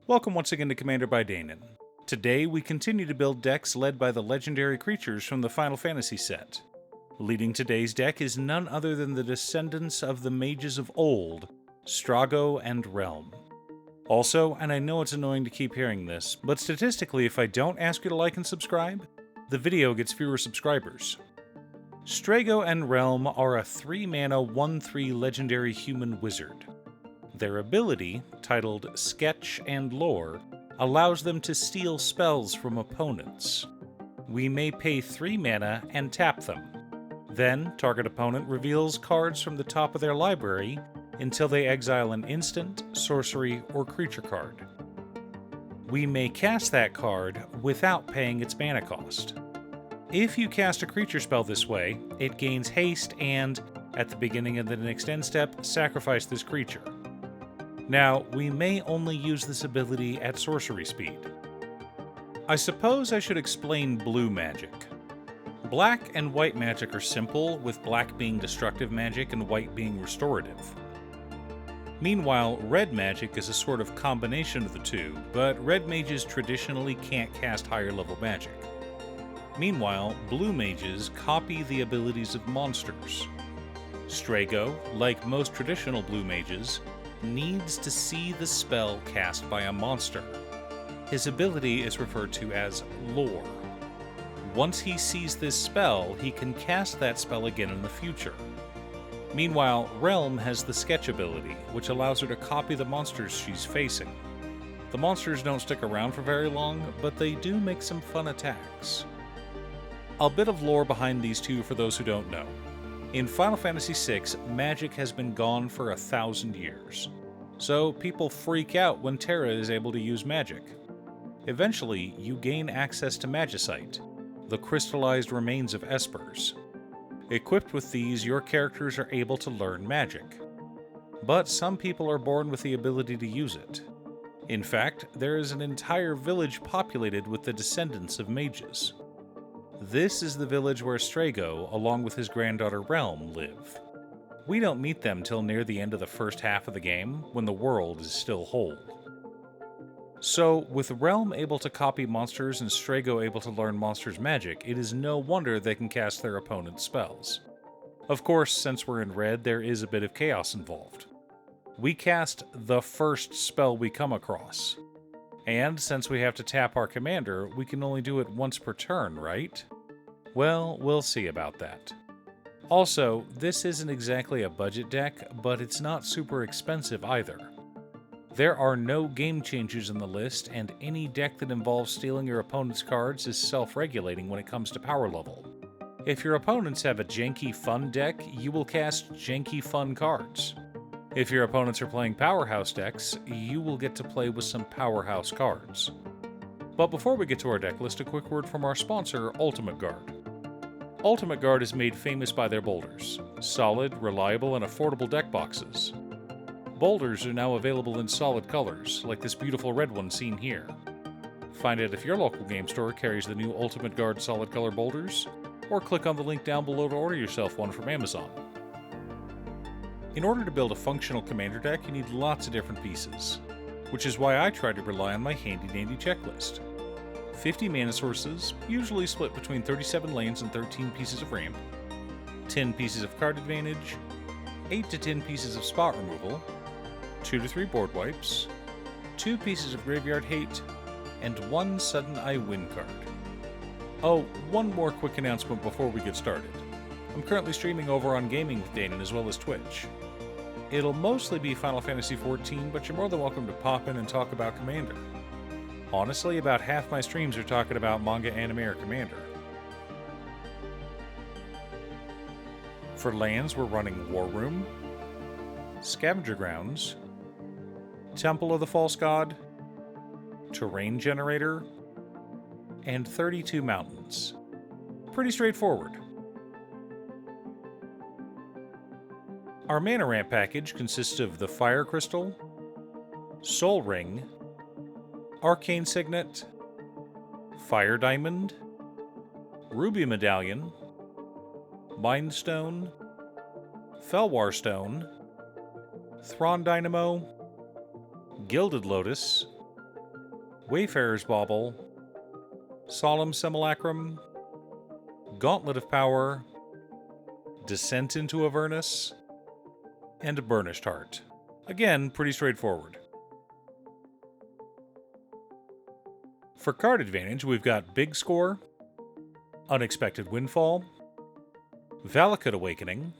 Welcome once again to Commander by Danon. Today we continue to build decks led by the legendary creatures from the Final Fantasy set. Leading today's deck is none other than the descendants of the mages of old, Strago and Relm. Also, and I know it's annoying to keep hearing this, but statistically if I don't ask you to like and subscribe, the video gets fewer subscribers. Strago and Relm are a 3-mana 1/3 legendary human wizard. Their ability, titled Sketch and Lore, allows them to steal spells from opponents. We may pay 3 mana and tap them. Then, target opponent reveals cards from the top of their library until they exile an instant, sorcery, or creature card. We may cast that card without paying its mana cost. If you cast a creature spell this way, it gains haste and, at the beginning of the next end step, sacrifice this creature. Now, we may only use this ability at sorcery speed. I suppose I should explain blue magic. Black and white magic are simple, with black being destructive magic and white being restorative. Meanwhile, red magic is a sort of combination of the two, but red mages traditionally can't cast higher level magic. Meanwhile, blue mages copy the abilities of monsters. Strago, like most traditional blue mages, needs to see the spell cast by a monster. His ability is referred to as lore. Once he sees this spell, he can cast that spell again in the future. Meanwhile, Relm has the sketch ability, which allows her to copy the monsters she's facing. The monsters don't stick around for very long, but they do make some fun attacks. A bit of lore behind these two for those who don't know. In Final Fantasy VI, magic has been gone for 1,000 years. So people freak out when Terra is able to use magic. Eventually, you gain access to Magicite, the crystallized remains of espers. Equipped with these, your characters are able to learn magic. But some people are born with the ability to use it. In fact, there is an entire village populated with the descendants of mages. This is the village where Strago, along with his granddaughter Relm, live. We don't meet them till near the end of the first half of the game, when the world is still whole. So, with Relm able to copy monsters and Strago able to learn monsters' magic, it is no wonder they can cast their opponent's spells. Of course, since we're in red, there is a bit of chaos involved. We cast the first spell we come across. And since we have to tap our commander, we can only do it once per turn, right? Well, we'll see about that. Also, this isn't exactly a budget deck, but it's not super expensive either. There are no game changers in the list, and any deck that involves stealing your opponent's cards is self-regulating when it comes to power level. If your opponents have a janky fun deck, you will cast janky fun cards. If your opponents are playing powerhouse decks, you will get to play with some powerhouse cards. But before we get to our deck list, a quick word from our sponsor, Ultimate Guard. Ultimate Guard is made famous by their boulders. Solid, reliable, and affordable deck boxes. Boulders are now available in solid colors, like this beautiful red one seen here. Find out if your local game store carries the new Ultimate Guard solid color boulders, or click on the link down below to order yourself one from Amazon. In order to build a functional commander deck, you need lots of different pieces, which is why I try to rely on my handy-dandy checklist. 50 mana sources, usually split between 37 lands and 13 pieces of ramp, 10 pieces of card advantage, 8 to 10 pieces of spot removal, 2 to 3 board wipes, 2 pieces of graveyard hate, and 1 sudden I win card. Oh, one more quick announcement before we get started. I'm currently streaming over on Gaming with Danon as well as Twitch. It'll mostly be Final Fantasy XIV, but you're more than welcome to pop in and talk about Commander. Honestly, about half my streams are talking about manga, anime, or Commander. For lands, we're running War Room, Scavenger Grounds, Temple of the False God, Terrain Generator, and 32 Mountains. Pretty straightforward. Our mana ramp package consists of the Fire Crystal, Soul Ring, Arcane Signet, Fire Diamond, Ruby Medallion, Mind Stone, Felwar Stone, Thron Dynamo, Gilded Lotus, Wayfarer's Bauble, Solemn Simulacrum, Gauntlet of Power, Descent into Avernus, and a Burnished Heart. Again, pretty straightforward. For card advantage, we've got Big Score, Unexpected Windfall, Valakut Awakening,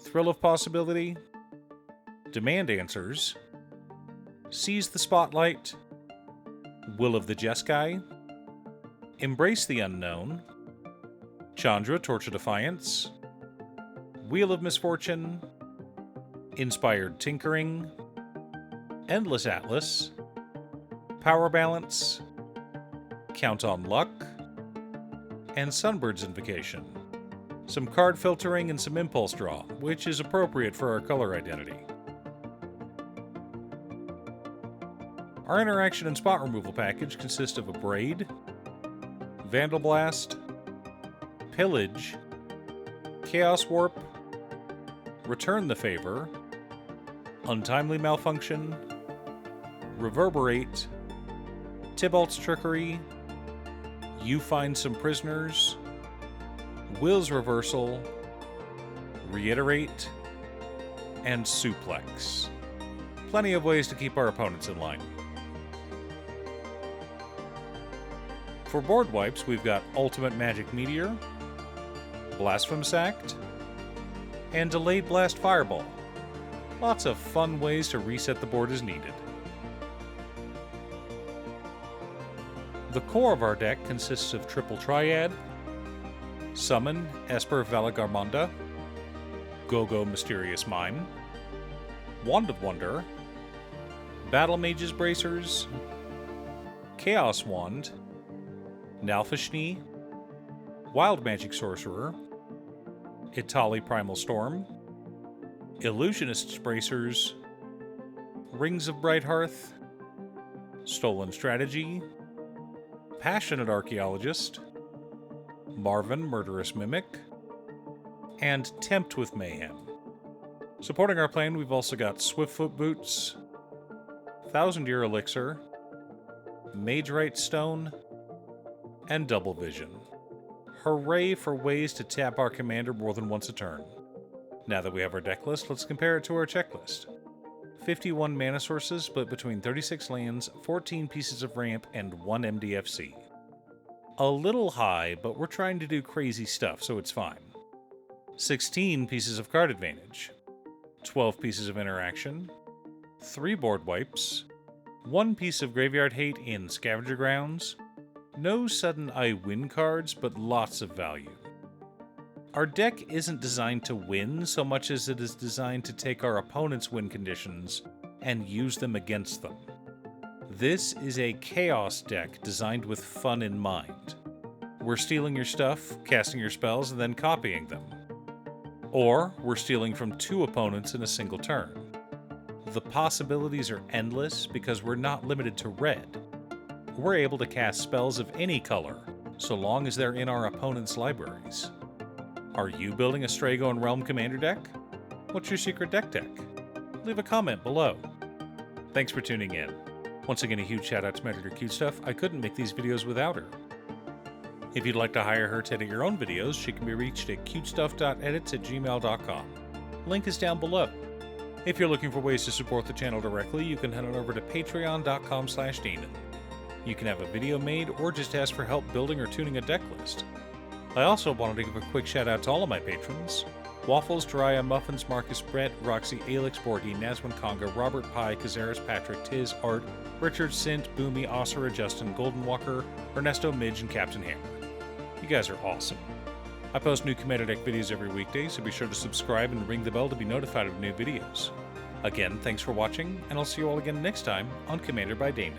Thrill of Possibility, Demand Answers, Seize the Spotlight, Will of the Jeskai, Embrace the Unknown, Chandra Torch of Defiance, Wheel of Misfortune, Inspired Tinkering, Endless Atlas, Power Balance, Count on Luck, and Sunbird's Invocation. Some card filtering and some impulse draw, which is appropriate for our color identity. Our interaction and spot removal package consists of a Braid, Vandal Blast, Pillage, Chaos Warp, Return the Favor, Untimely Malfunction, Reverberate, Tybalt's Trickery, You Find Some Prisoners, Will's Reversal, Reiterate, and Suplex. Plenty of ways to keep our opponents in line. For board wipes, we've got Ultimate Magic Meteor, Blasphemous Act, and Delayed Blast Fireball. Lots of fun ways to reset the board as needed. The core of our deck consists of Triple Triad, Summon Esper Valagarmonda, Go-Go Mysterious Mime, Wand of Wonder, Battle Mage's Bracers, Chaos Wand, Nalfashni, Wild Magic Sorcerer, Itali Primal Storm, Illusionist's Bracers, Rings of Brighthearth, Stolen Strategy, Passionate Archaeologist, Marvin Murderous Mimic, and Tempt with Mayhem. Supporting our plan, we've also got Swiftfoot Boots, Thousand Year Elixir, Magerite Stone, and Double Vision. Hooray for ways to tap our commander more than once a turn. Now that we have our deck list, let's compare it to our checklist. 51 mana sources split between 36 lands, 14 pieces of ramp, and 1 MDFC. A little high, but we're trying to do crazy stuff, so it's fine. 16 pieces of card advantage, 12 pieces of interaction, 3 board wipes, 1 piece of graveyard hate in Scavenger Grounds, no sudden I win cards, but lots of value. Our deck isn't designed to win so much as it is designed to take our opponent's win conditions and use them against them. This is a chaos deck designed with fun in mind. We're stealing your stuff, casting your spells, and then copying them. Or we're stealing from 2 opponents in a single turn. The possibilities are endless because we're not limited to red. We're able to cast spells of any color, so long as they're in our opponent's libraries. Are you building a Strago and Relm Commander deck? What's your secret deck? Leave a comment below. Thanks for tuning in. Once again, a huge shout out to my editor Cutestuff. I couldn't make these videos without her. If you'd like to hire her to edit your own videos, she can be reached at cutestuff.edits@gmail.com. Link is down below. If you're looking for ways to support the channel directly, you can head on over to patreon.com/Danon. You can have a video made or just ask for help building or tuning a deck list. I also wanted to give a quick shout out to all of my patrons: Waffles, Jiraiya, Muffins, Marcus, Brett, Roxy, Alex, Borgie, Nazwin Conga, Robert Pye, Kazaris, Patrick, Tiz, Art, Richard, Sint, Boomy, Osira, Justin, Golden Walker, Ernesto, Midge, and Captain Hammer. You guys are awesome. I post new Commander Deck videos every weekday, so be sure to subscribe and ring the bell to be notified of new videos. Again, thanks for watching, and I'll see you all again next time on Commander by Danon.